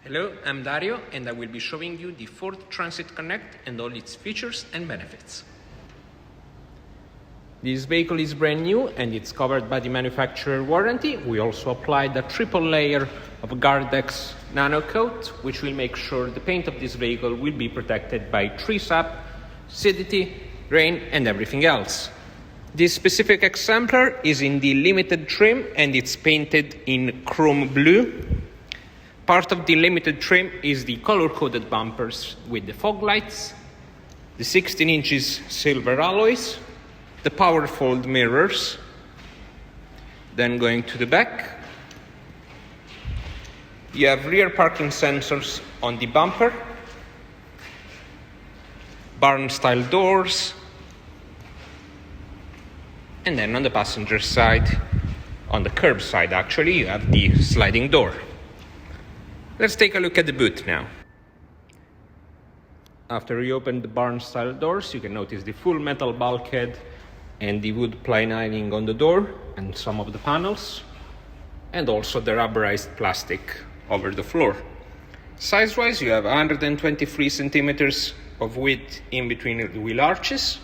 Hello, I'm Dario and I will be showing you the Ford Transit Connect and all its features and benefits. This vehicle is brand new and it's covered by the manufacturer warranty. We also applied a triple layer of Gearbox nano coat, which will make sure the paint of this vehicle will be protected by tree sap, acidity, rain and everything else. This specific exemplar is in the limited trim and it's painted in chrome blue. Part of the limited trim is the color-coded bumpers with the fog lights, the 16 inches silver alloys, the power fold mirrors. Then going to the back, you have rear parking sensors on the bumper, barn-style doors, and then on the passenger side, on the curb side actually, you have the sliding door. Let's take a look at the boot now. After you open the barn-style doors, you can notice the full metal bulkhead and the wood plining on the door and some of the panels, and also the rubberized plastic over the floor. Size-wise, you have 123 centimeters of width in between the wheel arches,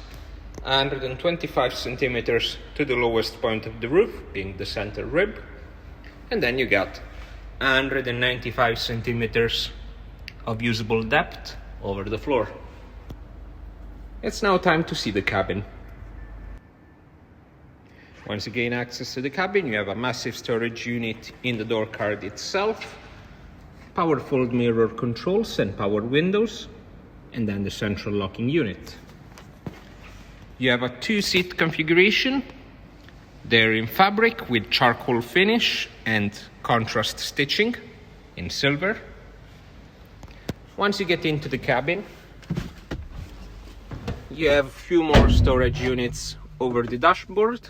125 centimeters to the lowest point of the roof, being the center rib, and then you got 195 centimeters of usable depth over the floor. It's now time to see the cabin. Once you gain access to the cabin, you have a massive storage unit in the door card itself, power fold mirror controls and power windows, and then the central locking unit. You have a two-seat configuration. They're in fabric with charcoal finish and contrast stitching in silver. Once you get into the cabin, you have a few more storage units over the dashboard.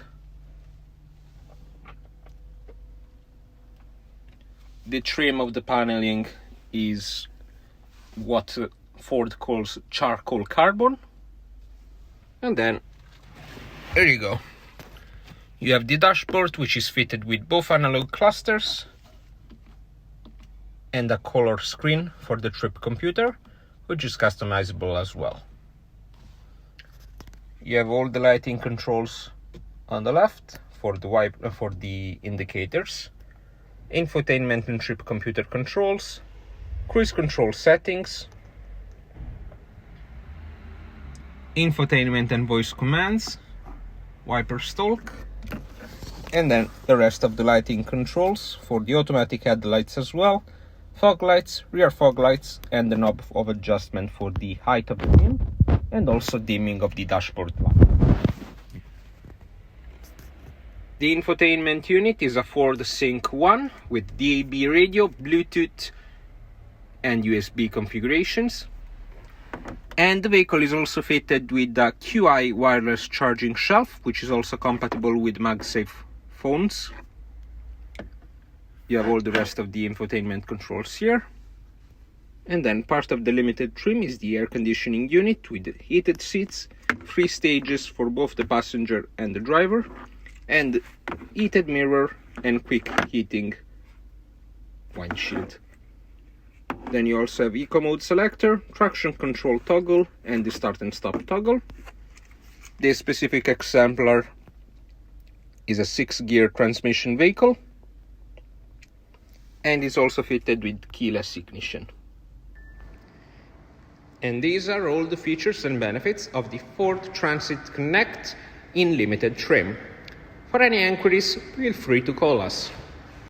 The trim of the paneling is what Ford calls charcoal carbon. And then, there you go. You have the dashboard, which is fitted with both analog clusters and a color screen for the trip computer, which is customizable as well. You have all the lighting controls on the left for the indicators, infotainment and trip computer controls, cruise control settings, infotainment and voice commands, wiper stalk, and then the rest of the lighting controls for the automatic headlights as well, fog lights, rear fog lights, and the knob of adjustment for the height of the beam, and also dimming of the dashboard lamp. The infotainment unit is a Ford Sync 1 with DAB radio, Bluetooth, and USB configurations. And the vehicle is also fitted with a QI wireless charging shelf, which is also compatible with MagSafe phones. You have all the rest of the infotainment controls here. And then part of the limited trim is the air conditioning unit with heated seats, 3 stages for both the passenger and the driver, and heated mirror and quick heating windshield. Then you also have Eco Mode selector, traction control toggle, and the start and stop toggle. This specific exemplar is a 6-gear transmission vehicle and is also fitted with keyless ignition. And these are all the features and benefits of the Ford Transit Connect in limited trim. For any inquiries, feel free to call us.